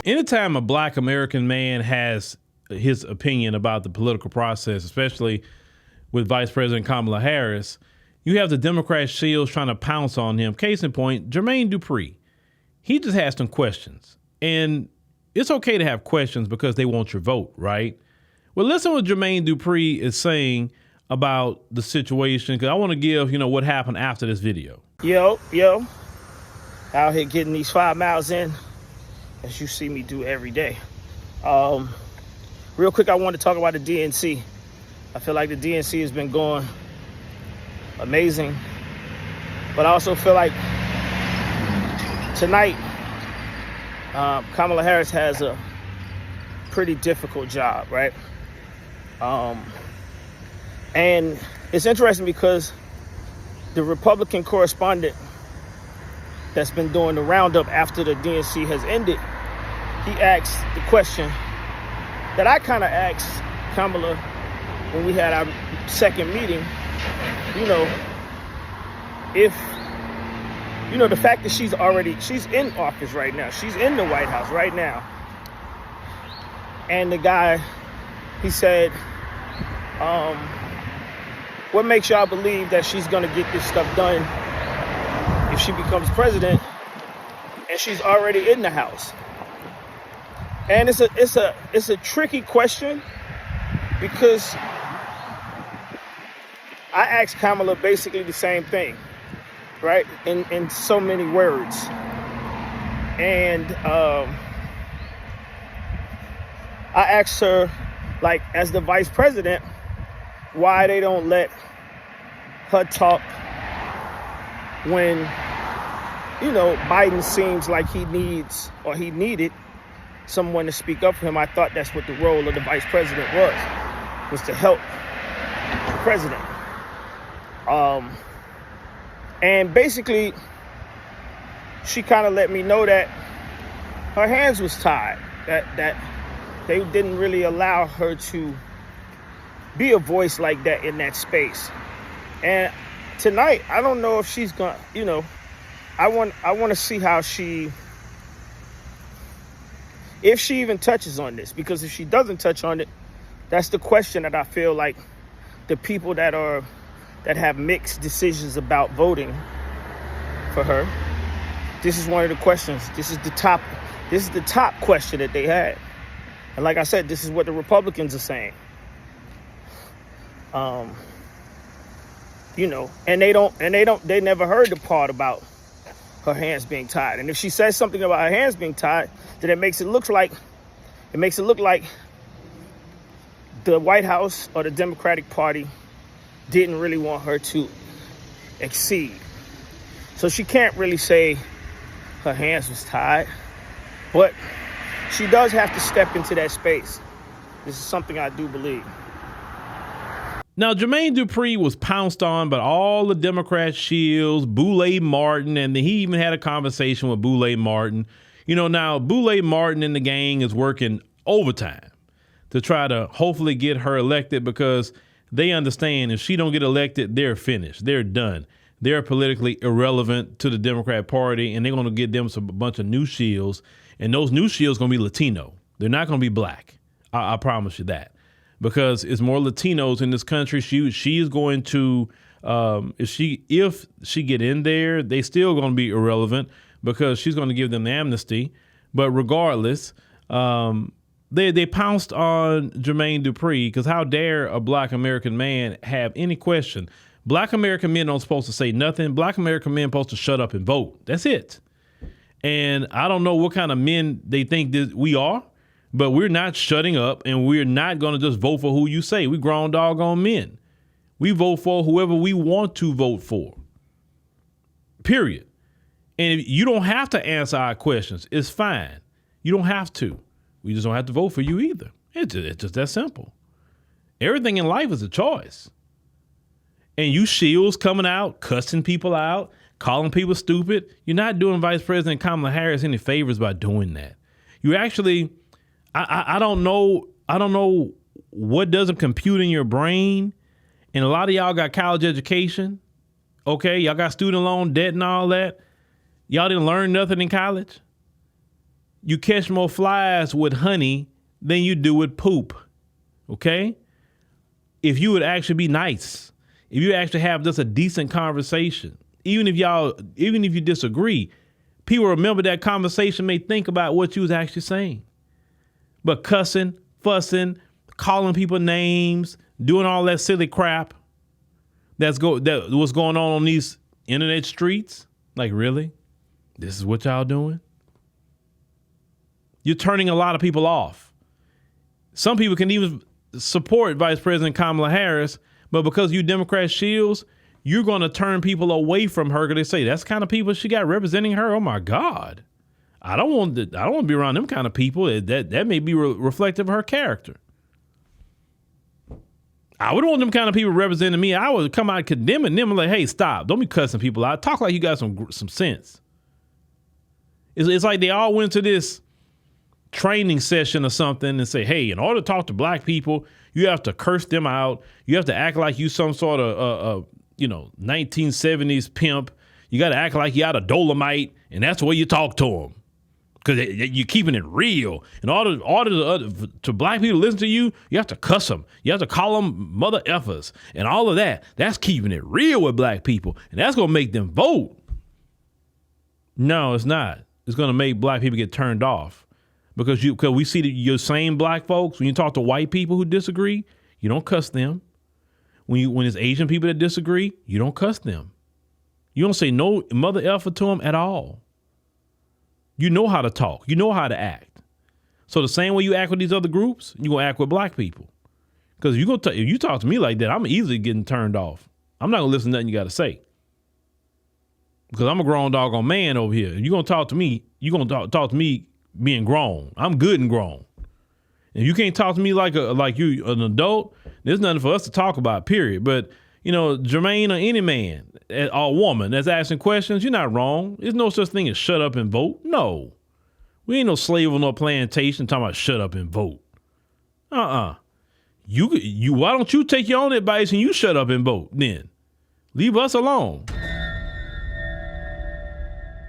Anytime a black American man has his opinion about the political process, especially with Vice President Kamala Harris, you have the Democrat shields trying to pounce on him. Case in point, Jermaine Dupree. He just has some questions. And it's okay to have questions because they want your vote, right? Well, listen what Jermaine Dupree is saying about the situation, because I want to give, what happened after this video. Yo, out here getting these 5 miles in, as you see me do every day. Real quick, I want to talk about the DNC. I feel like the DNC has been going amazing, but I also feel like tonight, Kamala Harris has a pretty difficult job, right? And it's interesting because the Republican correspondent that's been doing the roundup after the DNC has ended, he asked the question that I kind of asked Kamala when we had our second meeting. If, the fact that she's in office right now, she's in the White House right now. And the guy, he said, what makes y'all believe that she's gonna get this stuff done if she becomes president and she's already in the House? And it's a tricky question, because I asked Kamala basically the same thing, right? In so many words. And I asked her, like, as the vice president, why they don't let her talk when, Biden seems like he needed someone to speak up for him. I thought that's what the role of the vice president was to help the president. And basically, she kind of let me know that her hands was tied, that they didn't really allow her to be a voice like that in that space. And tonight, I don't know if she's gonna, I want to see how if she even touches on this, because if she doesn't touch on it, that's the question that I feel like the people that have mixed decisions about voting for her, this is one of the questions. This is the top question that they had. And like I said, this is what the Republicans are saying. And they never heard the part about her hands being tied. And if she says something about her hands being tied, then it makes it look like the White House or the Democratic Party didn't really want her to exceed. So she can't really say her hands was tied, but she does have to step into that space. This is something I do believe. Now, Jermaine Dupree was pounced on by all the Democrat shields, Boulay Martin, and he even had a conversation with Boulay Martin. Now Boulay Martin and the gang is working overtime to try to hopefully get her elected, because they understand if she don't get elected, they're finished. They're done. They're politically irrelevant to the Democrat Party, and they're going to get them a bunch of new shields, and those new shields going to be Latino. They're not going to be black. I promise you that. Because it's more Latinos in this country. She is going to, if she get in there, they still going to be irrelevant, because she's going to give them the amnesty. But regardless, they pounced on Jermaine Dupree, because how dare a black American man have any question? Black American men aren't supposed to say nothing. Black American men are supposed to shut up and vote. That's it. And I don't know what kind of men they think that we are. But we're not shutting up, and we're not going to just vote for who you say. We grown doggone men. We vote for whoever we want to vote for. Period. And if you don't have to answer our questions, it's fine. You don't have to. We just don't have to vote for you either. It's just that simple. Everything in life is a choice. And you shields coming out, cussing people out, calling people stupid, you're not doing Vice President Kamala Harris any favors by doing that. You actually... I don't know what doesn't compute in your brain. And a lot of y'all got college education. Okay, y'all got student loan debt and all that. Y'all didn't learn nothing in college. you catch more flies with honey than you do with poop. Okay? If you would actually be nice, if you actually have just a decent conversation, even if you disagree, people remember that conversation, may think about what you was actually saying. But cussing, fussing, calling people names, doing all that silly crap that was going on these internet streets. Like, really? This is what y'all doing? You're turning a lot of people off. Some people can even support Vice President Kamala Harris, but because you Democrat shills, you're going to turn people away from her because they say that's the kind of people she got representing her. Oh my God, I don't want to be around them kind of people. That may be reflective of her character. I would want them kind of people representing me. I would come out condemning them and like, hey, stop! Don't be cussing people out. Talk like you got some sense. It's like they all went to this training session or something and say, hey, in order to talk to black people, you have to curse them out. You have to act like you some sort of 1970s pimp. You got to act like you out of Dolomite, and that's the way you talk to them. Because you're keeping it real. In order to black people to listen to you, you have to cuss them. You have to call them mother effers and all of that. That's keeping it real with black people, and that's going to make them vote. No, it's not. It's going to make black people get turned off because we see that your same black folks, when you talk to white people who disagree, you don't cuss them. When it's Asian people that disagree, you don't cuss them. You don't say no mother effer to them at all. You know how to talk. You know how to act. So the same way you act with these other groups, you're going to act with black people. Because if you talk to me like that, I'm easily getting turned off. I'm not going to listen to nothing you got to say. Because I'm a grown doggone man over here. If you're going to talk to me, you're going to talk to me being grown. I'm good and grown. And you can't talk to me like you an adult, there's nothing for us to talk about, period. But, Jermaine or any man or woman that's asking questions, you're not wrong. There's no such thing as shut up and vote. No. We ain't no slave on no plantation talking about shut up and vote. Why don't you take your own advice and you shut up and vote then? Leave us alone.